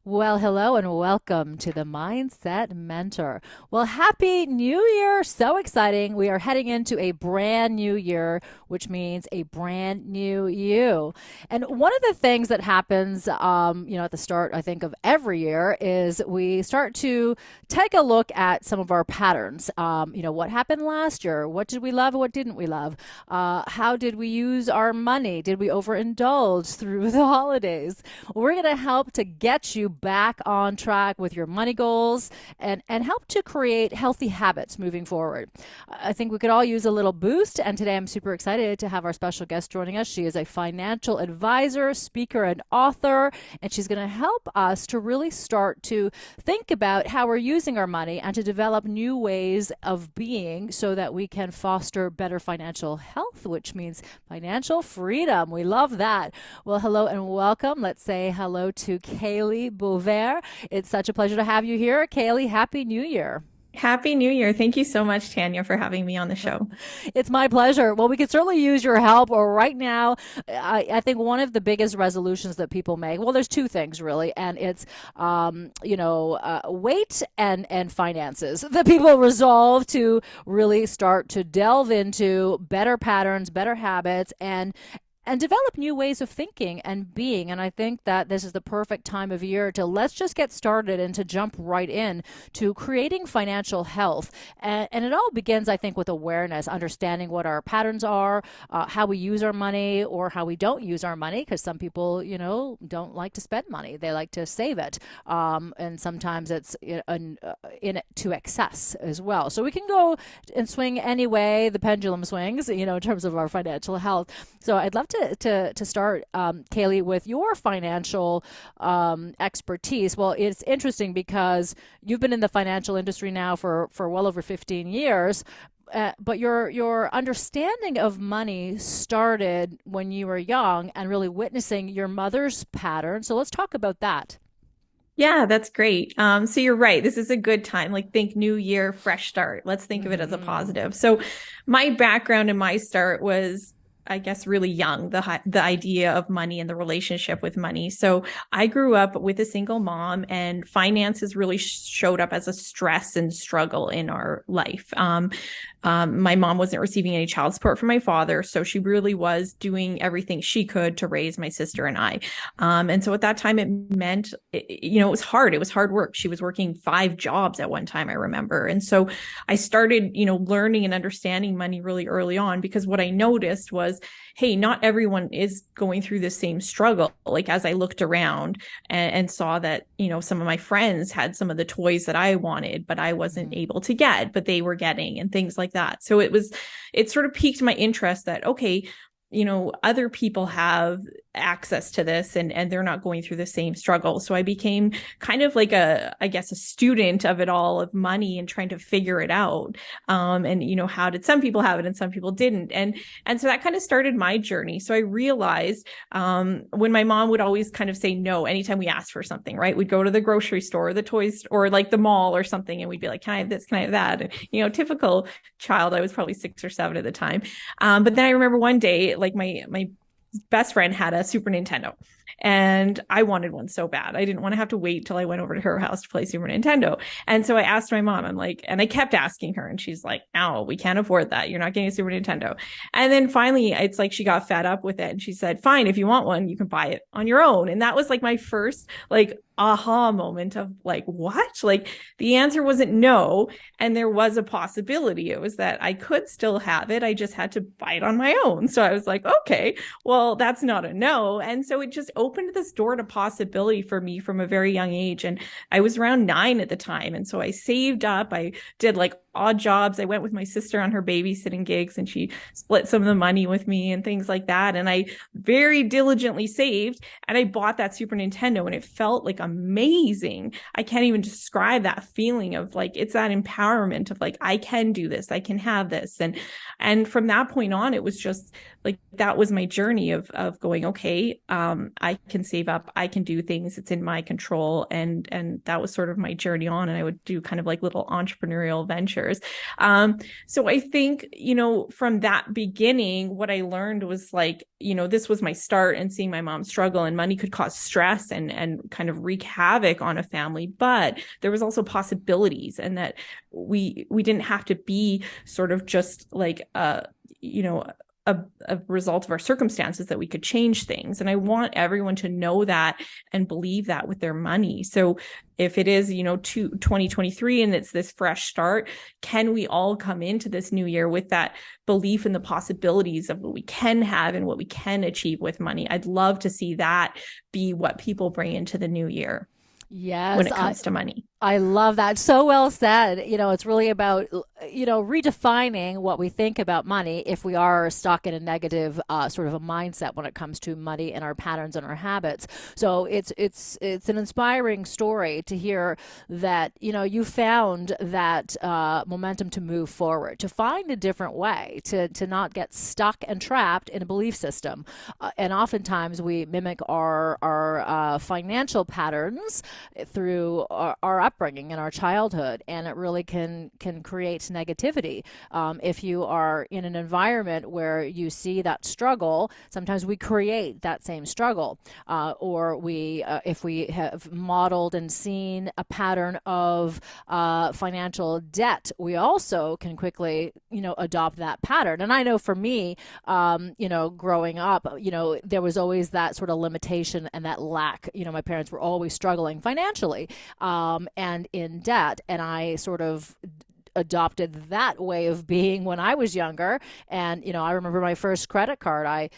Well, hello and welcome to the Mindset Mentor. Well, happy new year. So exciting. We are heading into a brand new year, which means a brand new you. And one of the things that happens, at the start, I think, of every year is we start to take a look at some of our patterns. What happened last year? What did we love? What didn't we love? How did we use our money? Did we overindulge through the holidays? We're going to help to get you back on track with your money goals and help to create healthy habits moving forward. I think we could all use a little boost. And today I'm super excited to have our special guest joining us. She is a financial advisor, speaker, and author. And she's going to help us to really start to think about how we're using our money and to develop new ways of being so that we can foster better financial health, which means financial freedom. We love that. Well, hello and welcome. Let's say hello to Kalee Boisvert. It's such a pleasure to have you here. Kalee, Happy New Year. Happy New Year. Thank you so much, Tania, for having me on the show. It's my pleasure. Well, we could certainly use your help. Or right now, I think one of the biggest resolutions that people make, well, there's two things really, and it's, weight and finances that people resolve to really start to delve into better patterns, better habits, and develop new ways of thinking and being. And I think that this is the perfect time of year to let's just get started and to jump right in to creating financial health. And it all begins, I think, with awareness, understanding what our patterns are, how we use our money or how we don't use our money, because some people, don't like to spend money. They like to save it. And sometimes it's in it to excess as well. So we can go and swing any way the pendulum swings, in terms of our financial health. So I'd love to start, Kalee, with your financial expertise. Well, it's interesting because you've been in the financial industry now for well over 15 years. But your understanding of money started when you were young and really witnessing your mother's pattern. So let's talk about that. Yeah, that's great. So you're right. This is a good time. Like, think new year, fresh start. Let's think of it as a Mm-hmm. positive. So my background and my start was, I guess, really young, the idea of money and the relationship with money. So I grew up with a single mom, and finances really showed up as a stress and struggle in our life. My mom wasn't receiving any child support from my father, so she really was doing everything she could to raise my sister and I. And so at that time, it meant, it was hard. It was hard work. She was working 5 jobs at one time, I remember. And so I started, learning and understanding money really early on, because what I noticed was, hey, not everyone is going through the same struggle. Like, as I looked around and saw that, some of my friends had some of the toys that I wanted, but I wasn't Mm-hmm. able to get, but they were getting, and things like that. So it sort of piqued my interest that, okay, other people have access to this, and they're not going through the same struggle. So I became kind of like I guess, a student of it all, of money, and trying to figure it out. And how did some people have it and some people didn't? And so that kind of started my journey. So I realized, when my mom would always kind of say no anytime we asked for something, right? We'd go to the grocery store, or the toys, or like the mall or something, and we'd be like, can I have this? Can I have that? And, typical child. I was probably 6 or 7 at the time. But then I remember one day, like, my best friend had a Super Nintendo, and I wanted one so bad. I didn't want to have to wait till I went over to her house to play Super Nintendo. And so I asked my mom, I'm like, and I kept asking her, and she's like, no, we can't afford that. You're not getting a Super Nintendo. And then finally, it's like she got fed up with it, and she said, fine, if you want one, you can buy it on your own. And that was like my first, like, aha moment of like, what? Like, the answer wasn't no, and there was a possibility. It was that I could still have it. I just had to buy it on my own. So I was like, okay, well, that's not a no. And so it just opened this door to possibility for me from a very young age. And I was around 9 at the time. And so I saved up. I did like odd jobs. I went with my sister on her babysitting gigs, and she split some of the money with me and things like that. And I very diligently saved, and I bought that Super Nintendo, and it felt like amazing. I can't even describe that feeling of like, it's that empowerment of like, I can do this, I can have this. And from that point on, it was just like that was my journey of going, okay, I can save up, I can do things, it's in my control. And that was sort of my journey on. And I would do kind of like little entrepreneurial ventures. So I think, from that beginning, what I learned was like, this was my start, and seeing my mom struggle, and money could cause stress and kind of wreak havoc on a family. But there was also possibilities, and that we didn't have to be sort of just like a result of our circumstances, that we could change things. And I want everyone to know that and believe that with their money. So if it is, 2023 and it's this fresh start, can we all come into this new year with that belief in the possibilities of what we can have and what we can achieve with money? I'd love to see that be what people bring into the new year Yes, when it comes to money. I love that. So well said. It's really about, redefining what we think about money if we are stuck in a negative sort of a mindset when it comes to money and our patterns and our habits. So it's an inspiring story to hear that, you found that momentum to move forward, to find a different way, to not get stuck and trapped in a belief system. And oftentimes we mimic our financial patterns through our upbringing in our childhood, and it really can create negativity. If you are in an environment where you see that struggle, sometimes we create that same struggle, or if we have modeled and seen a pattern of financial debt, we also can quickly adopt that pattern. And I know for me, growing up, there was always that sort of limitation and that lack. My parents were always struggling financially, and in debt. And I sort of adopted that way of being when I was younger. And, I remember my first credit card. I,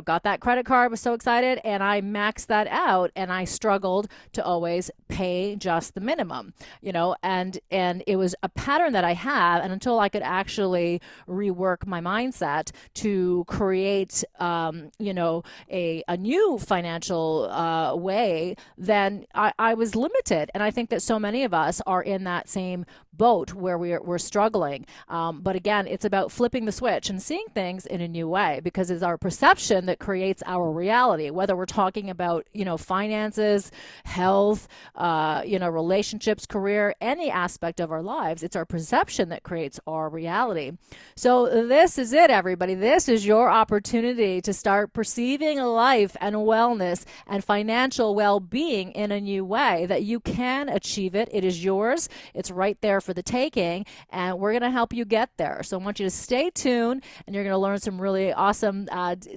got that credit card, was so excited, and I maxed that out, and I struggled to always pay just the minimum, and it was a pattern that I have. And until I could actually rework my mindset to create, a new financial way, then I was limited. And I think that so many of us are in that same boat where we're struggling. But again, it's about flipping the switch and seeing things in a new way, because it's our perception that creates our reality, whether we're talking about, finances, health, relationships, career, any aspect of our lives. It's our perception that creates our reality. So this is it, everybody. This is your opportunity to start perceiving life and wellness and financial well-being in a new way, that you can achieve it. It is yours. It's right there for the taking, and we're going to help you get there. So I want you to stay tuned, and you're going to learn some really awesome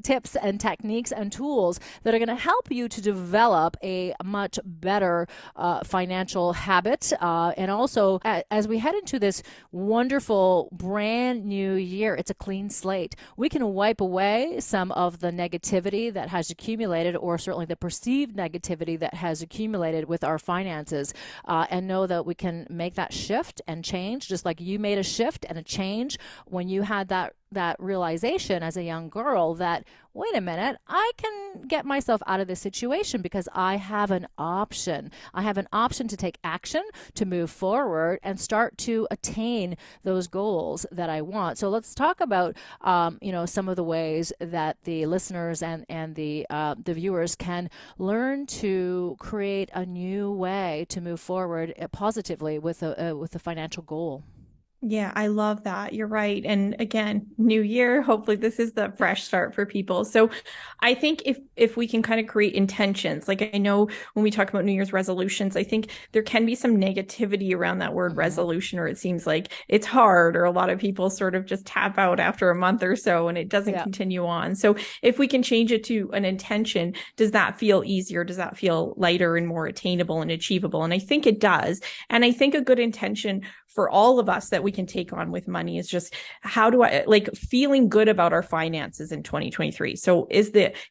tips and techniques and tools that are going to help you to develop a much better financial habit. And also, as we head into this wonderful brand new year, it's a clean slate. We can wipe away some of the negativity that has accumulated, or certainly the perceived negativity that has accumulated with our finances, and know that we can make that shift and change, just like you made a shift and a change when you had that realization as a young girl that, wait a minute, I can get myself out of this situation because I have an option. I have an option to take action, to move forward and start to attain those goals that I want. So let's talk about, some of the ways that the listeners and the viewers can learn to create a new way to move forward positively with a financial goal. Yeah, I love that. You're right. And again, new year, hopefully this is the fresh start for people. So I think if we can kind of create intentions, like I know when we talk about New Year's resolutions, I think there can be some negativity around that word resolution, or it seems like it's hard, or a lot of people sort of just tap out after a month or so and it doesn't continue on. So if we can change it to an intention, does that feel easier? Does that feel lighter and more attainable and achievable? And I think it does. And I think a good intention for all of us that we can take on with money is just, how do I feeling good about our finances in 2023? So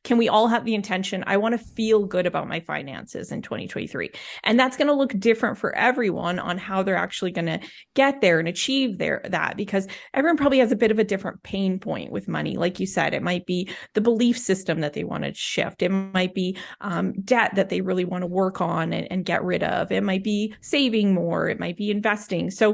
can we all have the intention, I want to feel good about my finances in 2023? And that's going to look different for everyone on how they're actually going to get there and achieve that, because everyone probably has a bit of a different pain point with money. Like you said, it might be the belief system that they want to shift. It might be debt that they really want to work on and get rid of. It might be saving more. It might be investing. So,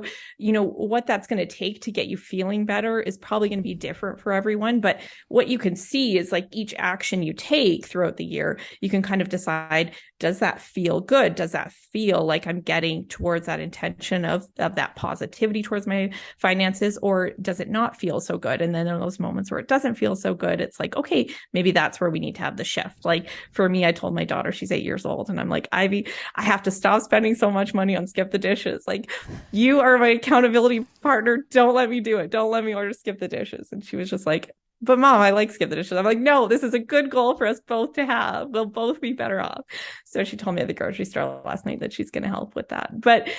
what that's going to take to get you feeling better is probably going to be different for everyone. But what you can see is like each action you take throughout the year, you can kind of decide, does that feel good? Does that feel like I'm getting towards that intention of that positivity towards my finances, or does it not feel so good? And then in those moments where it doesn't feel so good, it's like, okay, maybe that's where we need to have the shift. Like for me, I told my daughter, she's 8 years old, and I'm like, Ivy, I have to stop spending so much money on skip the dishes. Like, you are my accountability partner. Don't let me do it. Don't let me order skip the dishes. And she was just like, but mom, I like skip the dishes. I'm like, no, this is a good goal for us both to have. We'll both be better off. So she told me at the grocery store last night that she's going to help with that. But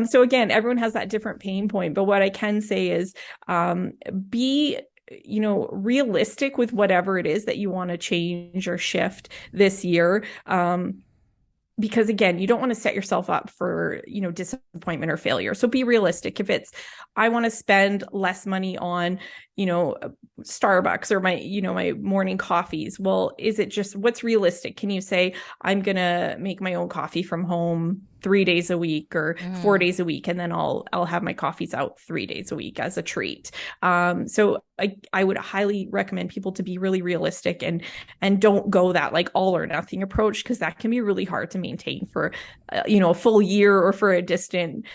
so again, everyone has that different pain point. But what I can say is be realistic with whatever it is that you want to change or shift this year. Because again, you don't want to set yourself up for, disappointment or failure. So be realistic. If it's, I want to spend less money on, Starbucks or my morning coffees. Well, is it just, what's realistic? Can you say, I'm going to make my own coffee from home 3 days a week or 4 days a week, and then I'll have my coffees out 3 days a week as a treat. So I would highly recommend people to be really realistic and don't go that like all or nothing approach, because that can be really hard to maintain for a full year or for a distant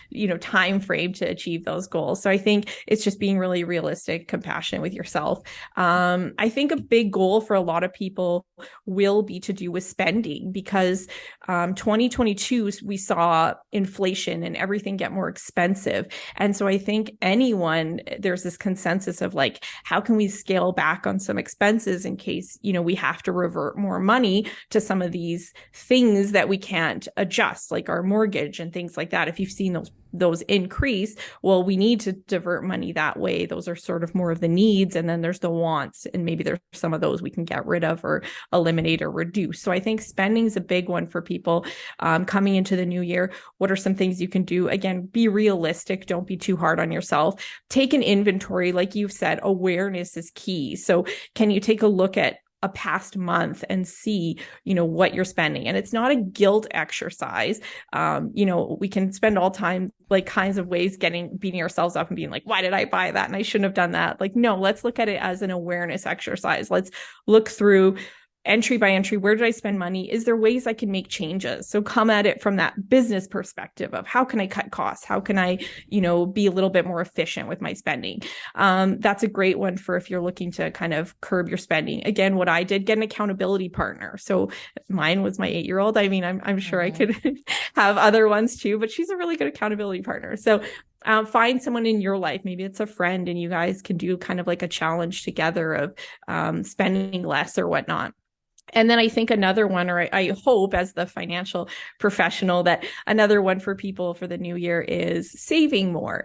time frame to achieve those goals. So I think it's just being really realistic, compassionate with yourself. I think a big goal for a lot of people will be to do with spending, because 2022 we saw inflation and everything get more expensive. And so I think there's this consensus of like, how can we scale back on some expenses in case, we have to revert more money to some of these things that we can't adjust, like our mortgage and things like that. If you've seen those increase, well, we need to divert money that way. Those are sort of more of the needs. And then there's the wants. And maybe there's some of those we can get rid of or eliminate or reduce. So I think spending is a big one for people coming into the new year. What are some things you can do? Again, be realistic. Don't be too hard on yourself. Take an inventory. Like you've said, awareness is key. So can you take a look at a past month and see, what you're spending? And it's not a guilt exercise. We can spend all time, like kinds of ways beating ourselves up and being like, why did I buy that? And I shouldn't have done that. Like, no, let's look at it as an awareness exercise. Let's look through entry by entry. Where did I spend money? Is there ways I can make changes? So come at it from that business perspective of how can I cut costs? How can I, be a little bit more efficient with my spending? That's a great one for if you're looking to kind of curb your spending. Again, what I did, get an accountability partner. So mine was my 8-year-old. I mean, I'm sure I could have other ones too, but she's a really good accountability partner. So find someone in your life, maybe it's a friend, and you guys can do kind of like a challenge together of spending less or whatnot. And then I think another one, or I hope as the financial professional, that another one for people for the new year is saving more,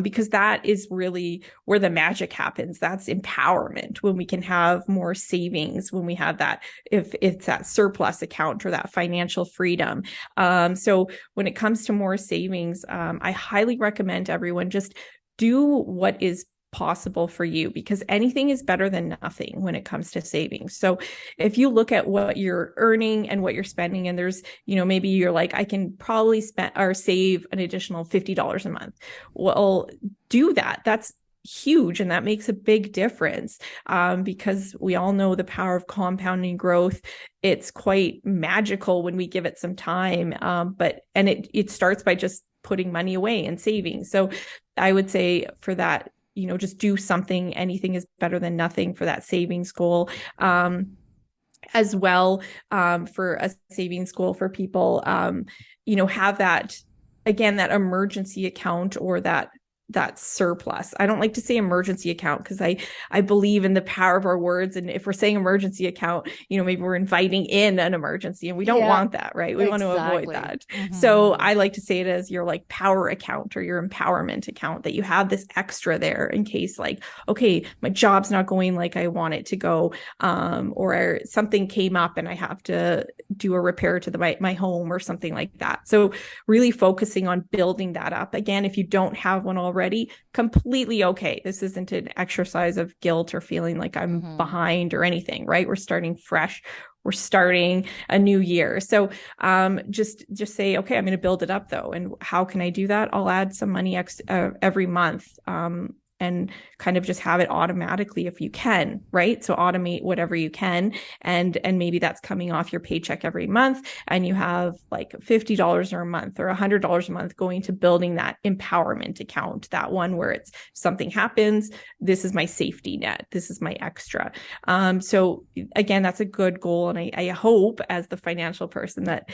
because that is really where the magic happens. That's empowerment, when we can have more savings, when we have that, if it's that surplus account or that financial freedom. So when it comes to more savings, I highly recommend everyone just do what is possible for you, because anything is better than nothing when it comes to savings. So if you look at what you're earning and what you're spending, and there's, maybe you're like, I can probably spend or save an additional $50 a month. Well, do that. That's huge. And that makes a big difference, because we all know the power of compounding growth. It's quite magical when we give it some time. And it starts by just putting money away and saving. So I would say for that, just do something. Anything is better than nothing for that savings goal. As well, for a savings goal for people, have that, again, that emergency account or that surplus. I don't like to say emergency account, because I believe in the power of our words. And if we're saying emergency account, maybe we're inviting in an emergency, and we don't want that, right? We want to avoid that. Mm-hmm. So I like to say it as your like power account or your empowerment account, that you have this extra there in case, like, okay, my job's not going like I want it to go, or something came up and I have to do a repair to my home or something like that. So really focusing on building that up. Again, if you don't have one already, already, completely okay. This isn't an exercise of guilt or feeling like I'm Mm-hmm. behind or anything, right? We're starting fresh. We're starting a new year. So just say, okay, I'm going to build it up though. And how can I do that? I'll add some money every month. And kind of just have it automatically if you can, right? So automate whatever you can, and maybe that's coming off your paycheck every month, and you have like $50 a month or $100 a month going to building that empowerment account, that one where it's something happens, this is my safety net, this is my extra. So again, that's a good goal, and I hope as the financial person that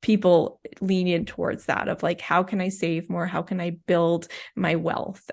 people lean in towards that of like, how can I save more, how can I build my wealth,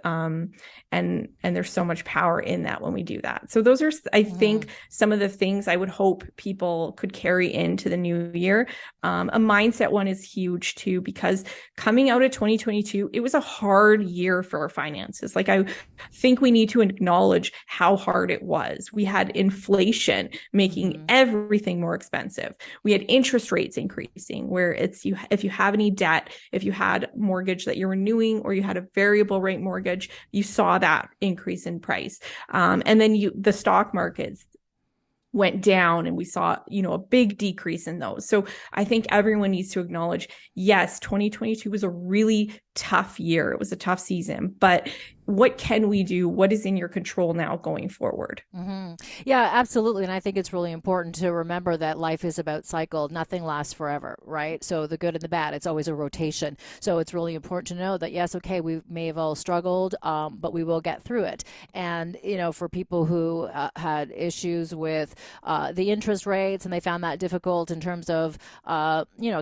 and there's so much power in that when we do that. So those are, I Mm-hmm. think, some of the things I would hope people could carry into the new year. A mindset one is huge too, because coming out of 2022, it was a hard year for our finances. Like, I think we need to acknowledge how hard it was. We had inflation making Mm-hmm. everything more expensive. We had interest rates increasing, where it's you, if you have any debt, if you had mortgage that you're renewing or you had a variable rate mortgage, you saw that increase in price. And then the stock markets went down, and we saw, a big decrease in those. So I think everyone needs to acknowledge, yes, 2022 was a really tough year. It was a tough season, but what can we do? What is in your control now going forward? Mm-hmm. Yeah, absolutely. And I think it's really important to remember that life is about cycle. Nothing lasts forever, right? So the good and the bad, it's always a rotation. So it's really important to know that, yes, okay, we may have all struggled, but we will get through it. And, for people who had issues with the interest rates and they found that difficult in terms of,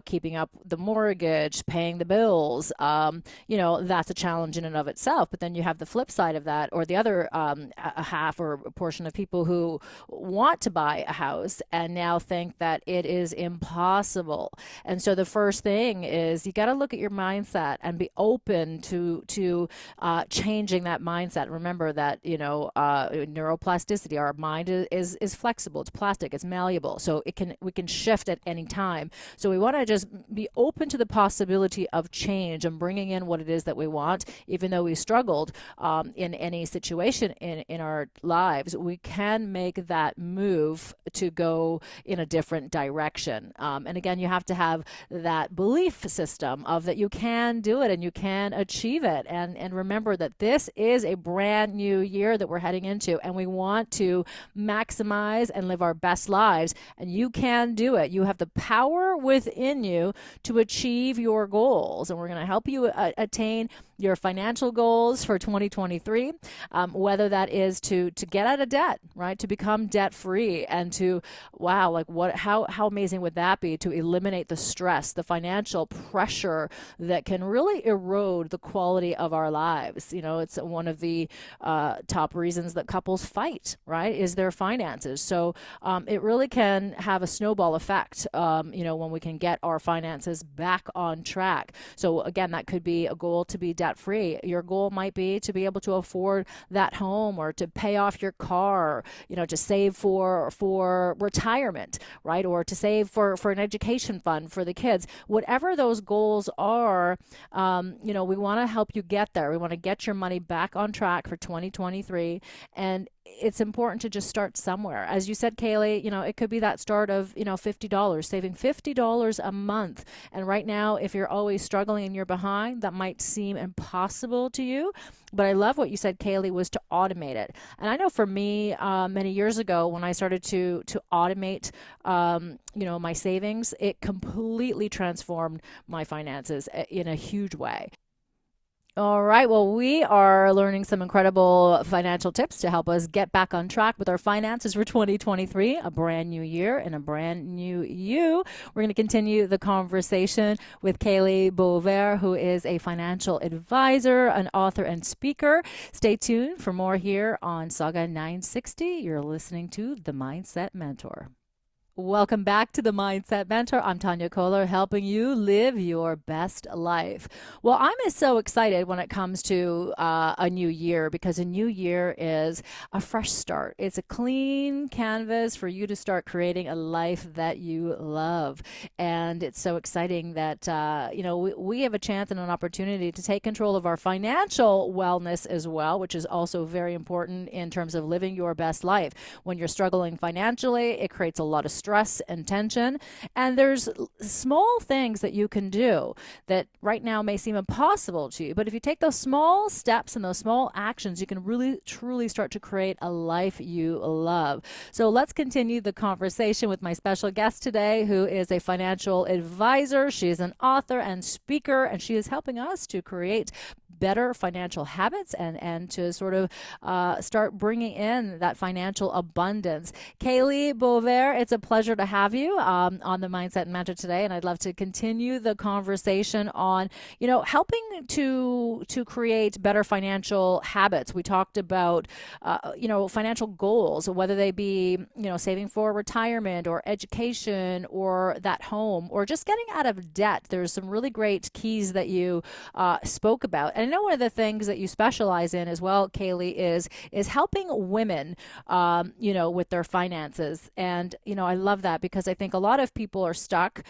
keeping up the mortgage, paying the bills, that's a challenge in and of itself. But then you have the flip side of that, or the other a half or a portion of people who want to buy a house and now think that it is impossible. And so the first thing is you got to look at your mindset and be open to changing that mindset. Remember that neuroplasticity. Our mind is flexible. It's plastic. It's malleable. So we can shift at any time. So we want to just be open to the possibility of change and bringing in what it is that we want, even though we struggled in any situation in our lives. We can make that move to go in a different direction. And again, you have to have that belief system of that you can do it and you can achieve it. And remember that this is a brand new year that we're heading into, and we want to maximize and live our best lives. And you can do it. You have the power within you to achieve your goals. And we're going to help you attain your financial goals for 2023, whether that is to get out of debt, right, to become debt free, and to, wow, like how amazing would that be, to eliminate the stress, the financial pressure that can really erode the quality of our lives. It's one of the top reasons that couples fight, right, is their finances. So it really can have a snowball effect, when we can get our finances back on track. So again, that could be a goal to be debt free. Your goal might be to be able to afford that home, or to pay off your car, to save for retirement, right? Or to save for an education fund for the kids. Whatever those goals are, we want to help you get there. We want to get your money back on track for 2023. And it's important to just start somewhere. As you said, Kalee, it could be that start of, $50, saving $50 a month. And right now, if you're always struggling and you're behind, that might seem impossible to you. But I love what you said, Kalee, was to automate it. And I know for me, many years ago, when I started to automate, my savings, it completely transformed my finances in a huge way. All right. Well, we are learning some incredible financial tips to help us get back on track with our finances for 2023, a brand new year and a brand new you. We're going to continue the conversation with Kalee Boisvert, who is a financial advisor, an author, and speaker. Stay tuned for more here on Sauga 960. You're listening to The Mindset Mentor. Welcome back to the Mindset Mentor. I'm Tania Kolar, helping you live your best life. Well, I'm so excited when it comes to a new year because a new year is a fresh start. It's a clean canvas for you to start creating a life that you love. And it's so exciting that, we have a chance and an opportunity to take control of our financial wellness as well, which is also very important in terms of living your best life. When you're struggling financially, it creates a lot of stress and tension. And there's small things that you can do that right now may seem impossible to you. But if you take those small steps and those small actions, you can really, truly start to create a life you love. So let's continue the conversation with my special guest today, who is a financial advisor. She is an author and speaker, and she is helping us to create better financial habits and to sort of start bringing in that financial abundance. Kalee Boisvert, it's a pleasure to have you on the Mindset Mentor today, and I'd love to continue the conversation on, helping to create better financial habits. We talked about, financial goals, whether they be, saving for retirement or education or that home or just getting out of debt. There's some really great keys that you spoke about. And I know one of the things that you specialize in as well, Kalee, is helping women, with their finances. And, I love that because I think a lot of people are stuck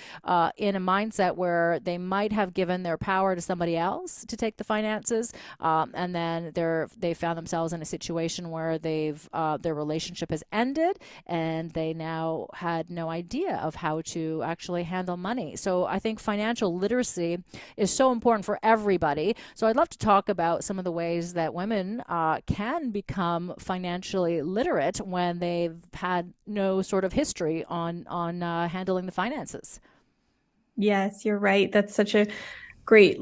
in a mindset where they might have given their power to somebody else to take the finances. And then they found themselves in a situation where their relationship has ended and they now had no idea of how to actually handle money. So I think financial literacy is so important for everybody. So I'd love to talk about some of the ways that women can become financially literate when they've had no sort of history on handling the finances. Yes, you're right. That's such a great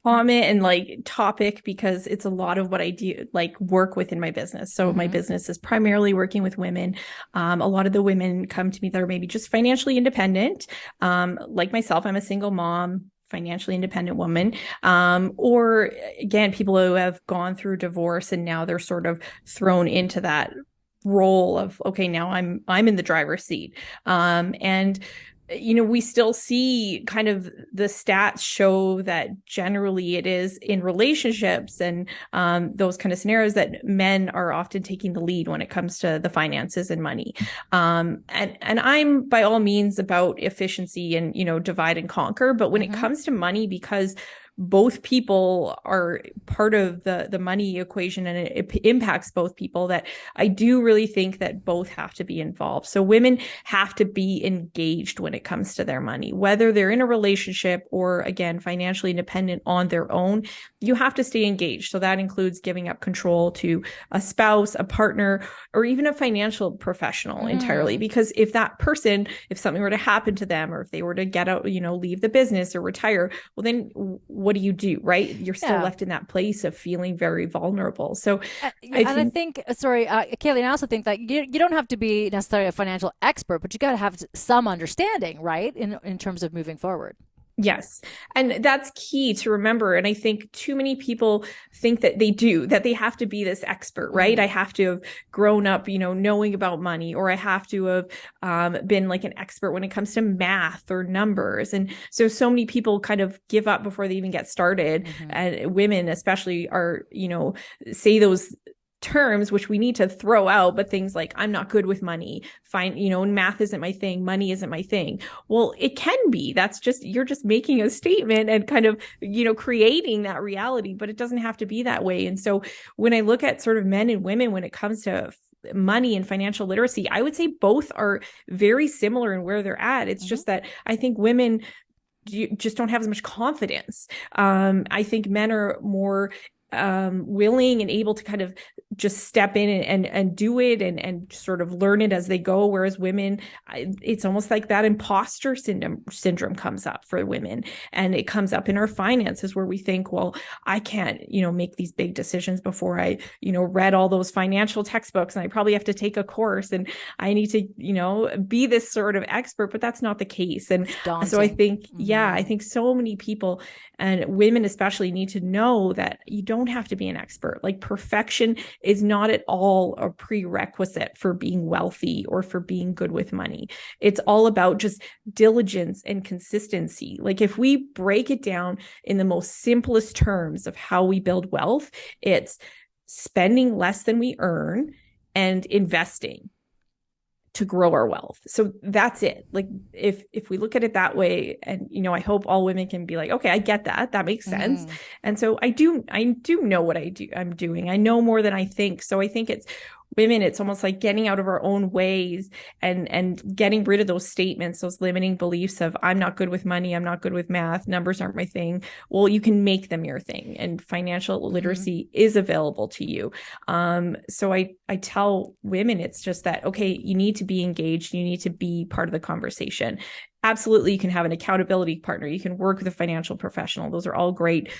comment and topic because it's a lot of what I do work with in my business. So my business is primarily working with women. A lot of the women come to me that are maybe just financially independent. Like myself, I'm a single mom, financially independent woman, or again, people who have gone through divorce and now they're sort of thrown into that role of, okay, now I'm in the driver's seat. And we still see kind of the stats show that generally it is in relationships and those kind of scenarios that men are often taking the lead when it comes to the finances and money. And I'm by all means about efficiency and, divide and conquer. But when it comes to money, because both people are part of the money equation and it impacts both people, that I do really think that both have to be involved. So women have to be engaged when it comes to their money, whether they're in a relationship or again, financially independent on their own, you have to stay engaged. So that includes giving up control to a spouse, a partner, or even a financial professional entirely. Because if something were to happen to them, or if they were to get out, leave the business or retire, well, then what do you do, right? You're still left in that place of feeling very vulnerable. So I think, Kalee, I also think that you don't have to be necessarily a financial expert, but you got to have some understanding, right? In terms of moving forward. Yes. And that's key to remember. And I think too many people think that they have to be this expert, right? I have to have grown up, knowing about money, or I have to have been like an expert when it comes to math or numbers. And so many people kind of give up before they even get started. And women especially are, say those terms, which we need to throw out, but things like, I'm not good with money, math isn't my thing, money isn't my thing. Well, it can be. You're just making a statement and kind of, creating that reality, but it doesn't have to be that way. And so when I look at sort of men and women, when it comes to money and financial literacy, I would say both are very similar in where they're at. It's just that I think women just don't have as much confidence. I think men are more willing and able to kind of just step in and do it and sort of learn it as they go. Whereas women, it's almost like that imposter syndrome comes up for women. And it comes up in our finances where we think, well, I can't, make these big decisions before I, read all those financial textbooks, and I probably have to take a course and I need to, be this sort of expert, but that's not the case. And so I think, I think so many people and women especially need to know that you don't don't have to be an expert. Like perfection is not at all a prerequisite for being wealthy or for being good with money. It's all about just diligence and consistency. Like if we break it down in the most simplest terms of how we build wealth, it's spending less than we earn and investing to grow our wealth. So that's it. Like if we look at it that way, and I hope all women can be like, okay, I get that. That makes sense. And so I do know what I'm doing. I know more than I think. So I think it's women, it's almost like getting out of our own ways and getting rid of those statements, those limiting beliefs of I'm not good with money, I'm not good with math, numbers aren't my thing. Well, you can make them your thing, and financial literacy is available to you. So I tell women, it's just that, okay, you need to be engaged, you need to be part of the conversation. Absolutely, you can have an accountability partner, you can work with a financial professional. Those are all great,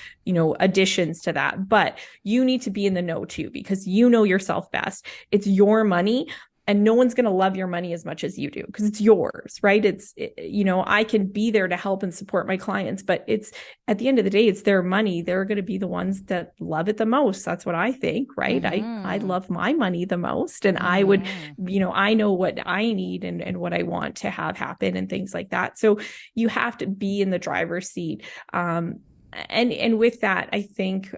additions to that. But you need to be in the know too, because you know yourself best. It's your money, and no one's going to love your money as much as you do because it's yours, right? I can be there to help and support my clients, but it's at the end of the day, it's their money. They're going to be the ones that love it the most. That's what I think, right? I love my money the most, and I would, I know what I need and what I want to have happen and things like that. So you have to be in the driver's seat. And with that, I think,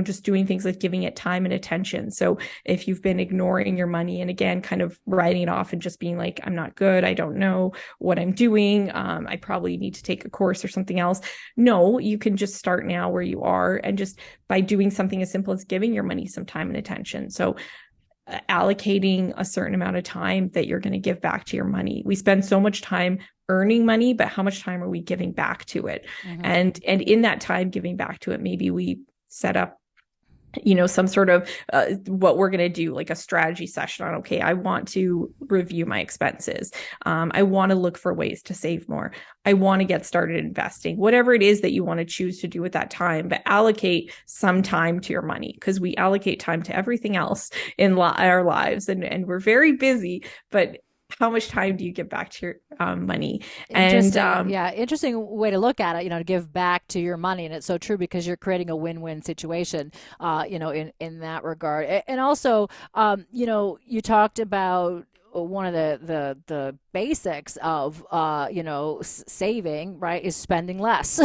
just doing things like giving it time and attention. So if you've been ignoring your money and again, kind of writing it off and just being like, I'm not good, I don't know what I'm doing, I probably need to take a course or something else. No, you can just start now where you are, and just by doing something as simple as giving your money some time and attention. So allocating a certain amount of time that you're going to give back to your money. We spend so much time earning money, but how much time are we giving back to it? And in that time giving back to it, maybe we set up some sort of what we're going to do, like a strategy session on, okay, I want to review my expenses. I want to look for ways to save more. I want to get started investing, whatever it is that you want to choose to do with that time, but allocate some time to your money, because we allocate time to everything else in our lives. And we're very busy, but how much time do you give back to your money? Interesting. Interesting way to look at it, to give back to your money. And it's so true, because you're creating a win-win situation, in that regard. And also, you talked about one of the basics of saving, right, is spending less.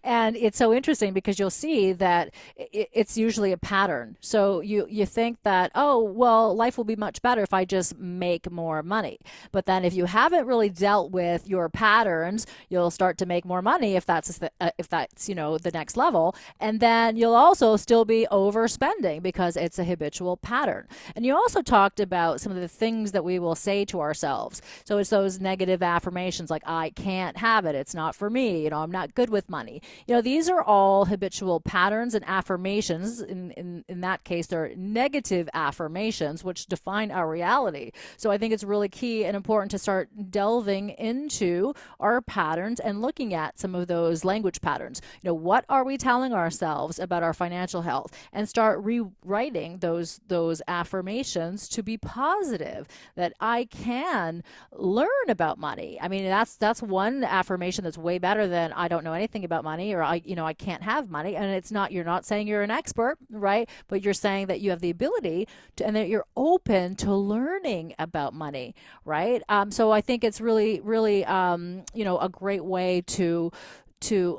And it's so interesting because you'll see that it's usually a pattern. So you think that, oh well, life will be much better if I just make more money. But then if you haven't really dealt with your patterns, you'll start to make more money if that's the next level, and then you'll also still be overspending because it's a habitual pattern. And you also talked about some of the things that we will say to ourselves. So it's those negative affirmations like, I can't have it, it's not for me, I'm not good with money. These are all habitual patterns and affirmations. In that case, they're negative affirmations which define our reality. So I think it's really key and important to start delving into our patterns and looking at some of those language patterns. What are we telling ourselves about our financial health, and start rewriting those affirmations to be positive, that I can learn about money. I mean, that's one affirmation that's way better than I don't know anything about money, or I can't have money. And you're not saying you're an expert, right? But you're saying that you have the ability to, and that you're open to learning about money, right? So I think it's really, really, a great way to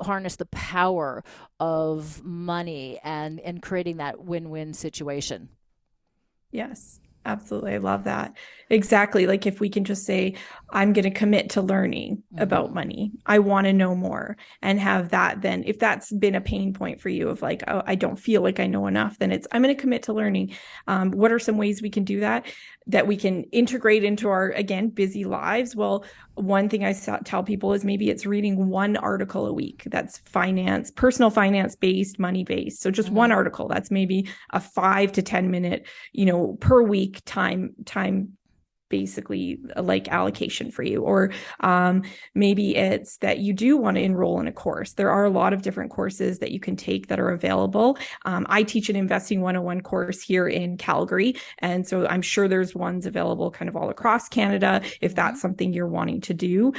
harness the power of money and creating that win-win situation. Yes. Absolutely. I love that. Exactly. Like if we can just say, I'm going to commit to learning about money. I want to know more, and have that. Then if that's been a pain point for you of like, oh, I don't feel like I know enough, then I'm going to commit to learning. What are some ways we can do that we can integrate into our, again, busy lives? Well, one thing I tell people is maybe it's reading one article a week that's personal finance based, money based. So just one article, that's maybe a 5 to 10 minute, per week time basically like allocation for you. Or maybe it's that you do want to enroll in a course. There are a lot of different courses that you can take that are available. I teach an Investing 101 course here in Calgary. And so I'm sure there's ones available kind of all across Canada if that's something you're wanting to do.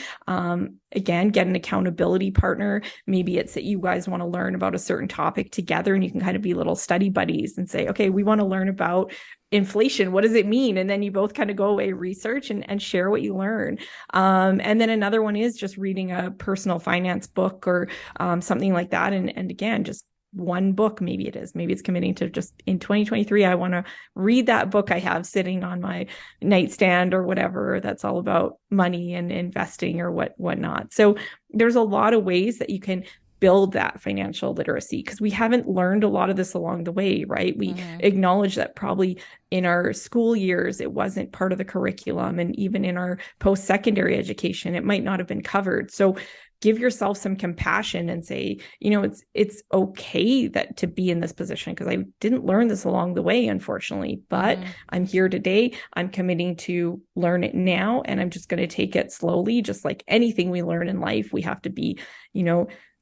Again, get an accountability partner. Maybe it's that you guys want to learn about a certain topic together and you can kind of be little study buddies and say, okay, we want to learn about inflation. What does it mean? And then you both kind of go away, research and share what you learn. And then another one is just reading a personal finance book or something like that. And again, just one book, maybe it's committing to just in 2023, I want to read that book I have sitting on my nightstand or whatever, that's all about money and investing or whatnot. So there's a lot of ways that you can build that financial literacy, because we haven't learned a lot of this along the way, right? We acknowledge that probably in our school years, it wasn't part of the curriculum. And even in our post-secondary education, it might not have been covered. So give yourself some compassion and say, it's okay that to be in this position, because I didn't learn this along the way, unfortunately, but I'm here today. I'm committing to learn it now, and I'm just going to take it slowly. Just like anything we learn in life, we have to be,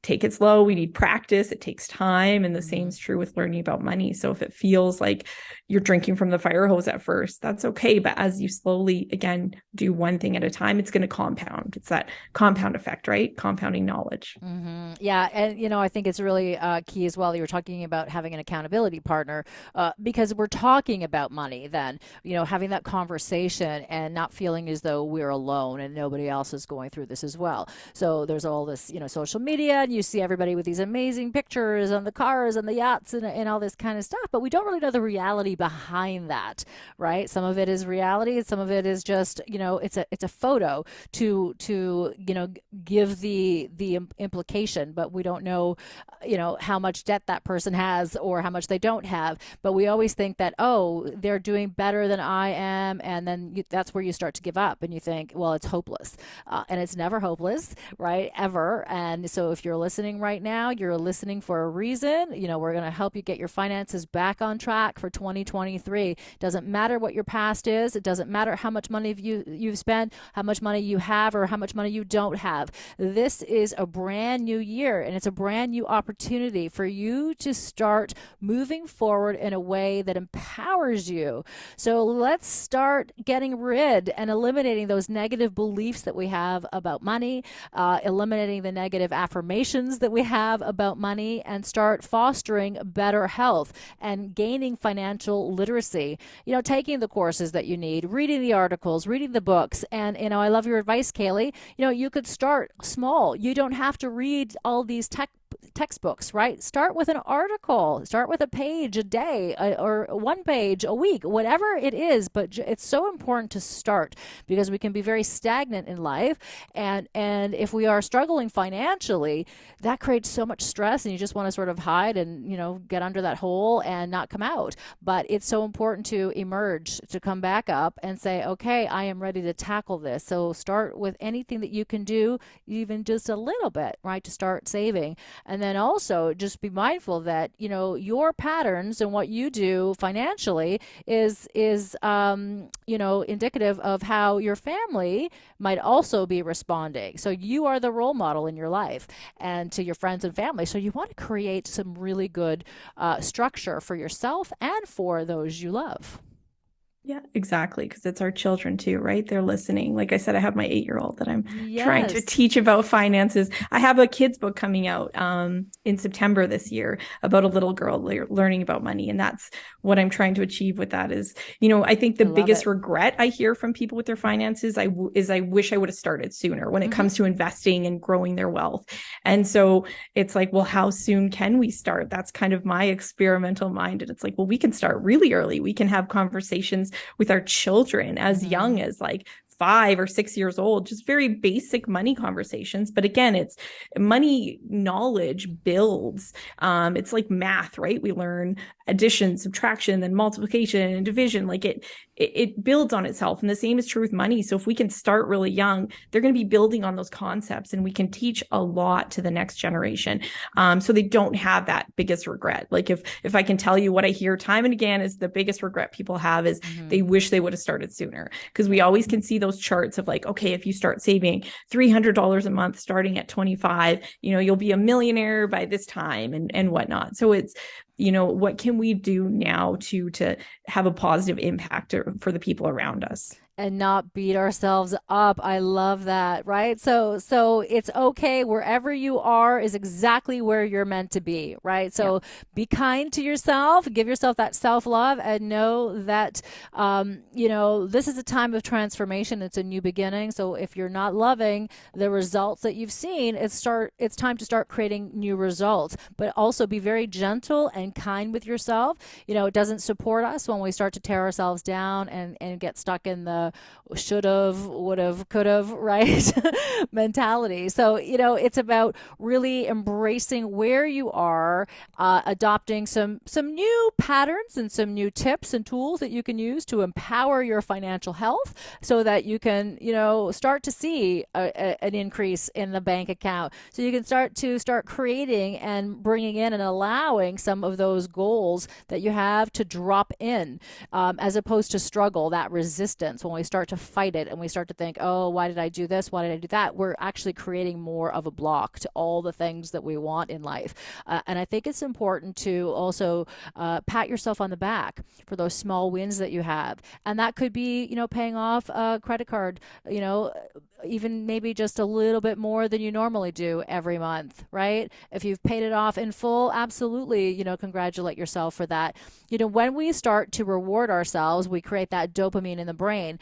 take it slow. We need practice. It takes time. And the same is true with learning about money. So if it feels like you're drinking from the fire hose at first, that's okay. But as you slowly, again, do one thing at a time, it's going to compound. It's that compound effect, right? Compounding knowledge. Yeah. And, I think it's really key as well. You were talking about having an accountability partner because we're talking about money then, having that conversation and not feeling as though we're alone and nobody else is going through this as well. So there's all this, social media, and you see everybody with these amazing pictures on the cars and the yachts and all this kind of stuff, but we don't really know the reality behind that, right? Some of it is reality, and some of it is just, it's a photo to give the implication, but we don't know, how much debt that person has or how much they don't have. But we always think that, oh, they're doing better than I am, and then that's where you start to give up and you think, well, it's hopeless, and it's never hopeless, right? Ever. And so if you're listening right now, you're listening for a reason. We're going to help you get your finances back on track for 2023. Doesn't matter what your past is. It doesn't matter how much money you've spent, how much money you have, or how much money you don't have. This is a brand new year, and it's a brand new opportunity for you to start moving forward in a way that empowers you. So let's start getting rid and eliminating those negative beliefs that we have about money, eliminating the negative affirmations that we have about money, and start fostering better health and gaining financial literacy. Taking the courses that you need, reading the articles, reading the books. And, I love your advice, Kalee. You could start small. You don't have to read all these textbooks, right? Start with an article, start with a page a day or one page a week, whatever it is. But it's so important to start, because we can be very stagnant in life. And if we are struggling financially, that creates so much stress, and you just want to sort of hide and, get under that hole and not come out. But it's so important to emerge, to come back up and say, okay, I am ready to tackle this. So start with anything that you can do, even just a little bit, right, to start saving. And then also just be mindful that, your patterns and what you do financially is indicative of how your family might also be responding. So you are the role model in your life and to your friends and family. So you want to create some really good structure for yourself and for those you love. Yeah, exactly. Because it's our children too, right? They're listening. Like I said, I have my 8-year-old that I'm trying to teach about finances. I have a kid's book coming out in September this year about a little girl learning about money. And that's what I'm trying to achieve with that is, I think the biggest regret I hear from people with their finances I wish I would have started sooner when it comes to investing and growing their wealth. And so it's like, well, how soon can we start? That's kind of my experimental mind. And it's like, well, we can start really early. We can have conversations with our children as young as like 5 or 6 years old, just very basic money conversations. But again, it's money knowledge builds. It's like math, right? We learn addition, subtraction, then multiplication and division. Like it builds on itself. And the same is true with money. So if we can start really young, they're going to be building on those concepts, and we can teach a lot to the next generation. So they don't have that biggest regret. Like if I can tell you what I hear time and again is the biggest regret people have is they wish they would have started sooner, because we always can see those charts of like, okay, if you start saving $300 a month starting at 25, you'll be a millionaire by this time and whatnot. So it's, what can we do now to have a positive impact for the people around us? And not beat ourselves up. I love that, right? So it's okay, wherever you are is exactly where you're meant to be, right? So be kind to yourself, give yourself that self-love, and know that this is a time of transformation. It's a new beginning. So if you're not loving the results that you've seen, it's time to start creating new results. But also be very gentle and kind with yourself. It doesn't support us when we start to tear ourselves down and get stuck in the should have, would have, could have, right? mentality. So, it's about really embracing where you are, adopting some new patterns and some new tips and tools that you can use to empower your financial health so that you can, start to see an increase in the bank account. So you can start creating and bringing in and allowing some of those goals that you have to drop in, as opposed to struggle, that resistance. When we start to fight it and we start to think, oh, why did I do this? Why did I do that? We're actually creating more of a block to all the things that we want in life. And I think it's important to also pat yourself on the back for those small wins that you have. And that could be, paying off a credit card, even maybe just a little bit more than you normally do every month, right? If you've paid it off in full, absolutely, congratulate yourself for that. When we start to reward ourselves, we create that dopamine in the brain.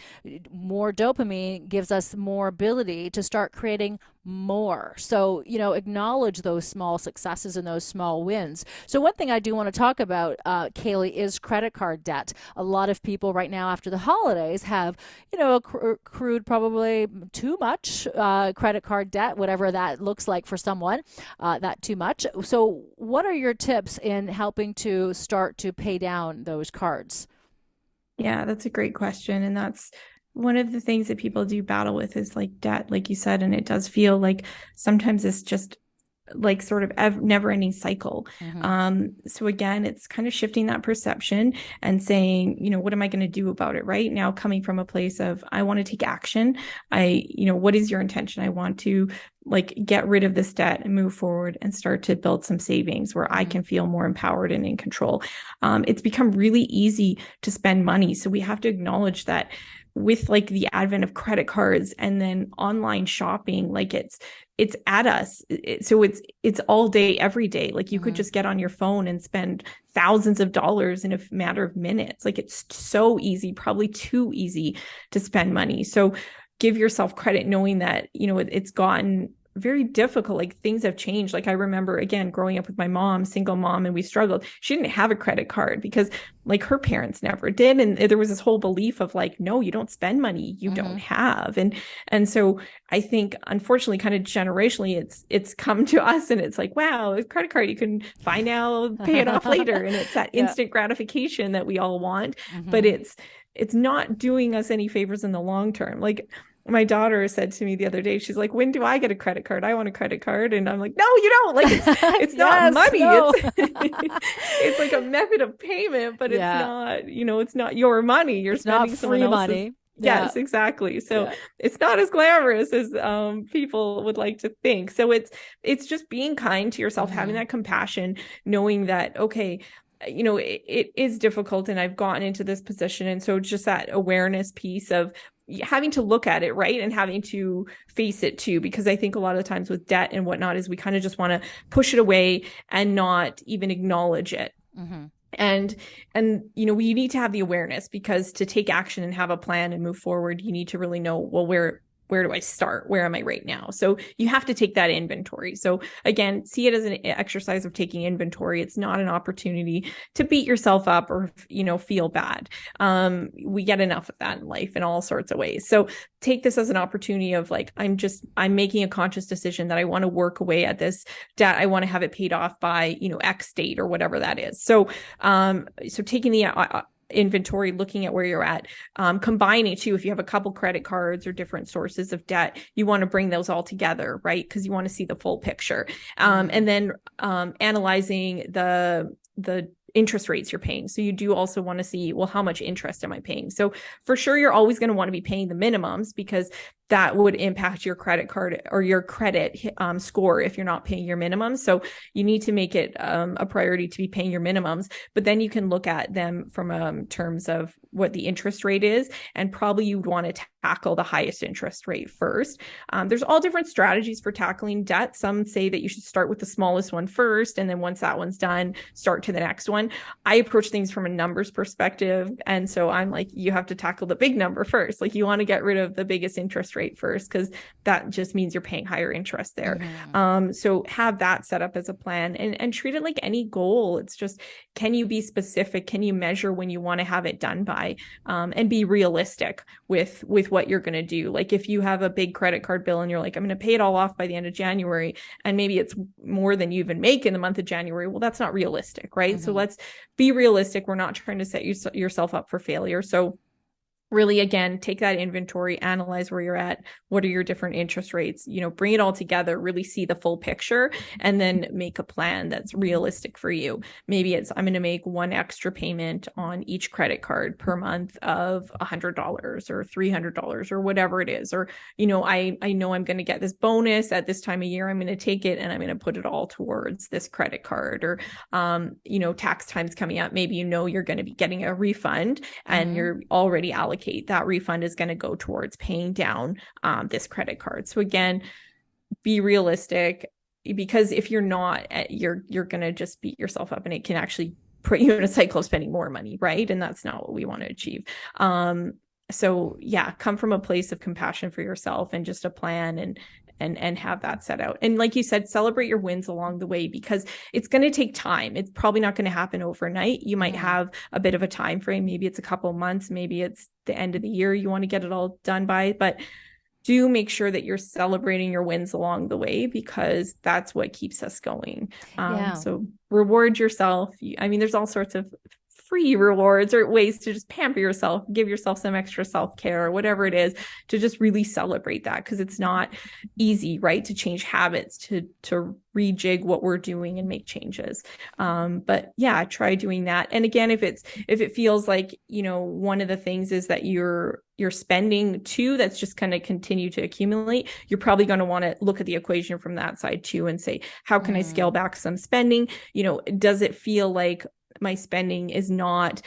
More dopamine gives us more ability to start creating more. So, acknowledge those small successes and those small wins. So one thing I do want to talk about, Kalee, is credit card debt. A lot of people right now after the holidays have, accrued probably too much credit card debt, whatever that looks like for someone, that too much. So what are your tips in helping to start to pay down those cards? Yeah, that's a great question. And that's one of the things that people do battle with is like debt, like you said. And it does feel like sometimes it's just like sort of never ending cycle. So again, it's kind of shifting that perception and saying, what am I going to do about it right now? Coming from a place of, I want to take action. What is your intention? I want to like get rid of this debt and move forward and start to build some savings where I can feel more empowered and in control. It's become really easy to spend money. So we have to acknowledge that with like the advent of credit cards and then online shopping, like it's at us. So it's all day, every day. Like you could just get on your phone and spend thousands of dollars in a matter of minutes. Like it's so easy, probably too easy to spend money. So give yourself credit knowing that, it's gotten very difficult. Like things have changed. Like I remember again, growing up with my mom, single mom, and we struggled. She didn't have a credit card because like her parents never did. And there was this whole belief of like, no, you don't spend money you don't have. And so I think unfortunately kind of generationally it's come to us and it's like, wow, a credit card, you can buy now, pay it off later. And it's that instant gratification that we all want, but it's not doing us any favors in the long term. Like my daughter said to me the other day, she's like, when do I get a credit card? I want a credit card. And I'm like, no, you don't. Like, it's not money. No. It's like a method of payment, but it's not, it's not your money. You're spending someone else's money. Yes, exactly. So it's not as glamorous as people would like to think. So it's just being kind to yourself, having that compassion, knowing that, okay, it is difficult and I've gotten into this position. And so just that awareness piece of having to look at it, right? And having to face it too, because I think a lot of the times with debt and whatnot is we kind of just want to push it away and not even acknowledge it. And we need to have the awareness, because to take action and have a plan and move forward, you need to really know, well, where do I start? Where am I right now? So you have to take that inventory. So again, see it as an exercise of taking inventory. It's not an opportunity to beat yourself up or, feel bad. We get enough of that in life in all sorts of ways. So take this as an opportunity of like, I'm making a conscious decision that I want to work away at this debt. I want to have it paid off by, X date or whatever that is. So, taking the inventory, looking at where you're at, combining too. If you have a couple credit cards or different sources of debt, you want to bring those all together, right? Because you want to see the full picture. And then analyzing the interest rates you're paying. So you do also want to see, well, how much interest am I paying? So for sure, you're always going to want to be paying the minimums, because that would impact your credit card or your credit score if you're not paying your minimums. So you need to make it a priority to be paying your minimums, but then you can look at them from terms of what the interest rate is, and probably you'd want to tackle the highest interest rate first. There's all different strategies for tackling debt. Some say that you should start with the smallest one first, and then once that one's done, start to the next one. I approach things from a numbers perspective, and so I'm like, you have to tackle the big number first. Like, you want to get rid of the biggest interest rate first, because that just means you're paying higher interest there. So have that set up as a plan, and treat it like any goal. It's just, can you be specific? Can you measure when you want to have it done by, and be realistic with what you're going to do. Like, if you have a big credit card bill and you're like, I'm going to pay it all off by the end of January, and maybe it's more than you even make in the month of January, well, that's not realistic, right? So let's be realistic. We're not trying to set yourself up for failure. So really, again, take that inventory, analyze where you're at, what are your different interest rates, bring it all together, really see the full picture, and then make a plan that's realistic for you. Maybe it's, I'm going to make one extra payment on each credit card per month of $100 or $300 or whatever it is. Or, I know I'm going to get this bonus at this time of year. I'm going to take it and I'm going to put it all towards this credit card. Or, tax time's coming up. Maybe you're going to be getting a refund, and you're already allocated. That refund is going to go towards paying down this credit card. So again, be realistic, because if you're not, you're going to just beat yourself up, and it can actually put you in a cycle of spending more money, right? And that's not what we want to achieve. So yeah, come from a place of compassion for yourself and just a plan, and have that set out. And like you said, celebrate your wins along the way, because it's going to take time. It's probably not going to happen overnight. You might have a bit of a time frame. Maybe it's a couple of months, maybe it's the end of the year you want to get it all done by, but do make sure that you're celebrating your wins along the way, because that's what keeps us going. So reward yourself. There's all sorts of free rewards or ways to just pamper yourself, give yourself some extra self-care, or whatever it is, to just really celebrate that, because it's not easy, right, to change habits, to rejig what we're doing and make changes. But yeah, try doing that. And again, if it feels like, one of the things is that you're spending too, that's just going to continue to accumulate, you're probably going to want to look at the equation from that side too, and say, how can I scale back some spending? Does it feel like my spending is not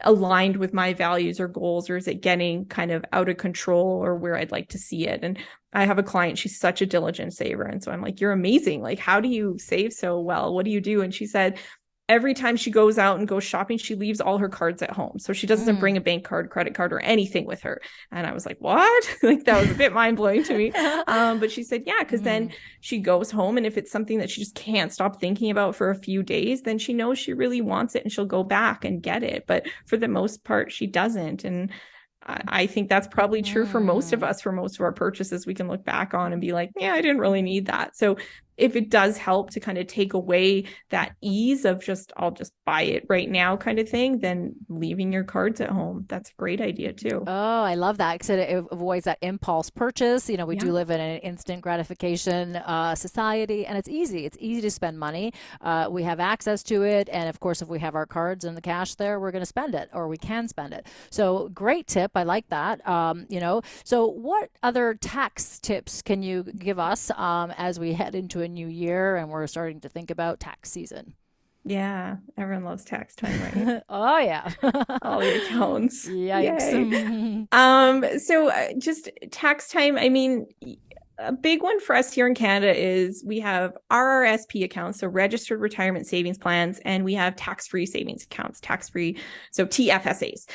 aligned with my values or goals, or is it getting kind of out of control, or where I'd like to see it? And I have a client, she's such a diligent saver. And so I'm like, you're amazing. Like, how do you save so well? What do you do? And she said, every time she goes out and goes shopping, she leaves all her cards at home. So she doesn't bring a bank card, credit card, or anything with her. And I was like, what? Like, that was a bit mind blowing to me. But she said, yeah, because then she goes home, and if it's something that she just can't stop thinking about for a few days, then she knows she really wants it, and she'll go back and get it. But for the most part, she doesn't. And I think that's probably true for most of us. For most of our purchases, we can look back on and be like, yeah, I didn't really need that. So if it does help to kind of take away that ease of just, I'll just buy it right now kind of thing, then leaving your cards at home, that's a great idea too. Oh, I love that, because it avoids that impulse purchase. We do live in an instant gratification society, and it's easy. It's easy to spend money. We have access to it. And of course, if we have our cards and the cash there, we're going to spend it, or we can spend it. So great tip. I like that. So what other tax tips can you give us as we head into a new year and we're starting to think about tax season? Yeah, everyone loves tax time, right? Oh yeah. All the accounts. Yikes. So just tax time. A big one for us here in Canada is we have RRSP accounts, so registered retirement savings plans, and we have tax-free savings accounts, tax-free, so TFSAs.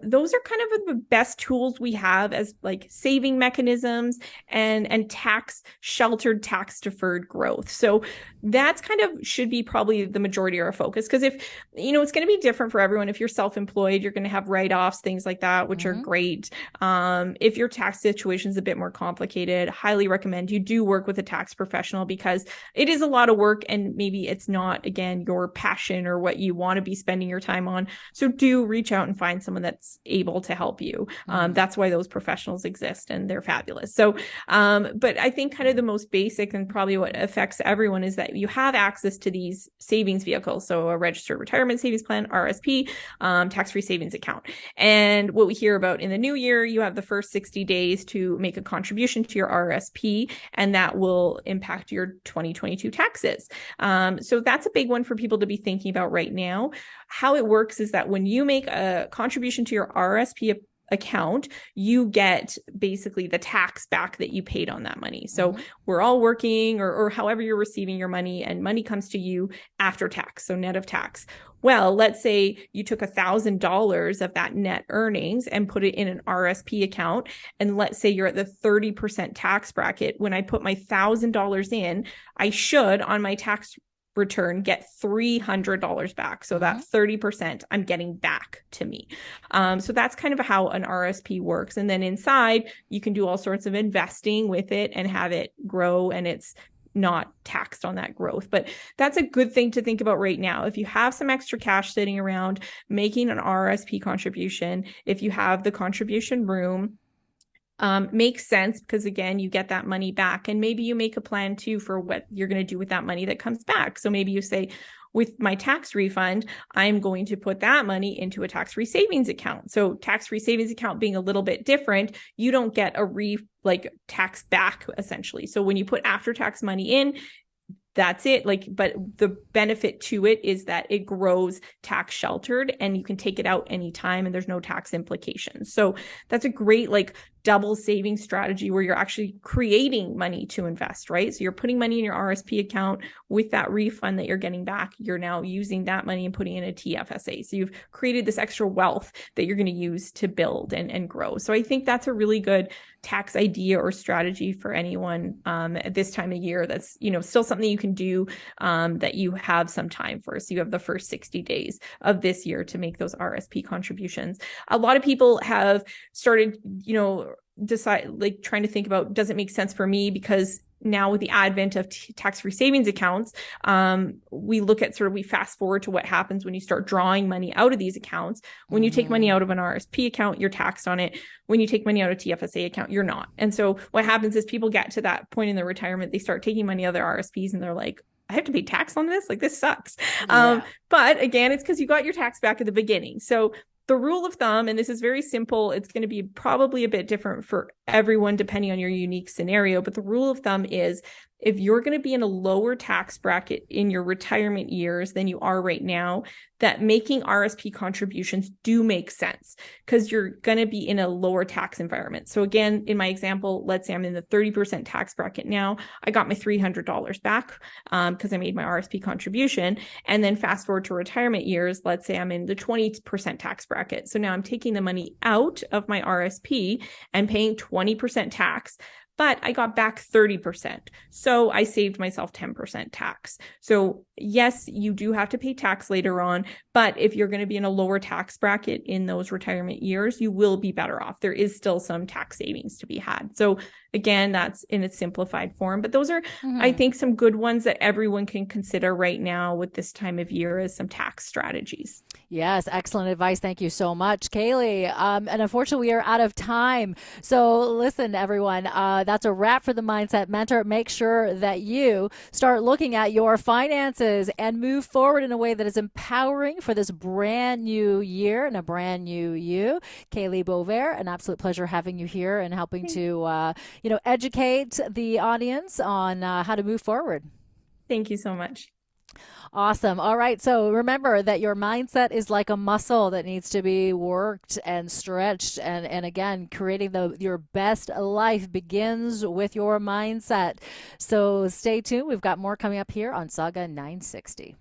Those are kind of the best tools we have as like saving mechanisms and tax sheltered, tax deferred growth. So that's kind of should be probably the majority of our focus, because if it's going to be different for everyone. If you're self-employed, you're going to have write-offs, things like that, which are great. If your tax situation is a bit more complicated, highly recommend you do work with a tax professional, because it is a lot of work and maybe it's not, again, your passion or what you want to be spending your time on. So do reach out and find someone that's able to help you. That's why those professionals exist, and they're fabulous. So, but I think kind of the most basic and probably what affects everyone is that you have access to these savings vehicles. So a registered retirement savings plan, RSP, tax-free savings account. And what we hear about in the new year, you have the first 60 days to make a contribution to your RSP, and that will impact your 2022 taxes. So that's a big one for people to be thinking about right now. How it works is that when you make a contribution to your RSP account, you get basically the tax back that you paid on that money. So we're all working, or however you're receiving your money, and money comes to you after tax, so net of tax. Well, let's say you took $1,000 of that net earnings and put it in an RSP account. And let's say you're at the 30% tax bracket. When I put my $1,000 in, I should, on my tax return, get $300 back. So that 30% I'm getting back to me. So that's kind of how an RSP works. And then inside, you can do all sorts of investing with it and have it grow, and it's not taxed on that growth. But that's a good thing to think about right now. If you have some extra cash sitting around, making an RSP contribution, if you have the contribution room, makes sense, because again, you get that money back, and maybe you make a plan too for what you're going to do with that money that comes back. So maybe you say, with my tax refund, I'm going to put that money into a tax-free savings account. So tax-free savings account being a little bit different, you don't get a tax back essentially. So when you put after-tax money in, that's it. But the benefit to it is that it grows tax sheltered, and you can take it out anytime, and there's no tax implications. So that's a great double saving strategy where you're actually creating money to invest, right? So you're putting money in your RSP account. With that refund that you're getting back, you're now using that money and putting in a TFSA. So you've created this extra wealth that you're going to use to build and grow. So I think that's a really good tax idea or strategy for anyone at this time of year. That's, still something you can do, that you have some time for. So you have the first 60 days of this year to make those RSP contributions. A lot of people have started, trying to think about, does it make sense for me? Because now with the advent of tax-free savings accounts, we fast forward to what happens when you start drawing money out of these accounts. When you take money out of an RSP account, you're taxed on it. When you take money out of a TFSA account, you're not. And so what happens is people get to that point in their retirement, they start taking money out of their RSPs, and they're like, I have to pay tax on this? This sucks. Yeah. But again, it's because you got your tax back at the beginning. So the rule of thumb, and this is very simple, it's going to be probably a bit different for everyone depending on your unique scenario, but the rule of thumb is, if you're going to be in a lower tax bracket in your retirement years than you are right now, that making RSP contributions do make sense, because you're going to be in a lower tax environment. So again, in my example, let's say I'm in the 30% tax bracket now. I got my $300 back because I made my RSP contribution. And then fast forward to retirement years, let's say I'm in the 20% tax bracket. So now I'm taking the money out of my RSP and paying 20% tax. But I got back 30%. So I saved myself 10% tax. So yes, you do have to pay tax later on, but if you're going to be in a lower tax bracket in those retirement years, you will be better off. There is still some tax savings to be had. So again, that's in its simplified form, but those are, I think, some good ones that everyone can consider right now with this time of year as some tax strategies. Yes, excellent advice. Thank you so much, Kalee. And unfortunately, we are out of time. So listen, everyone, that's a wrap for the Mindset Mentor. Make sure that you start looking at your finances and move forward in a way that is empowering for this brand new year and a brand new you. Kalee Boisvert, an absolute pleasure having you here and helping to educate the audience on how to move forward. Thank you so much. Awesome. All right. So remember that your mindset is like a muscle that needs to be worked and stretched. And again, creating your best life begins with your mindset. So stay tuned. We've got more coming up here on Sauga 960.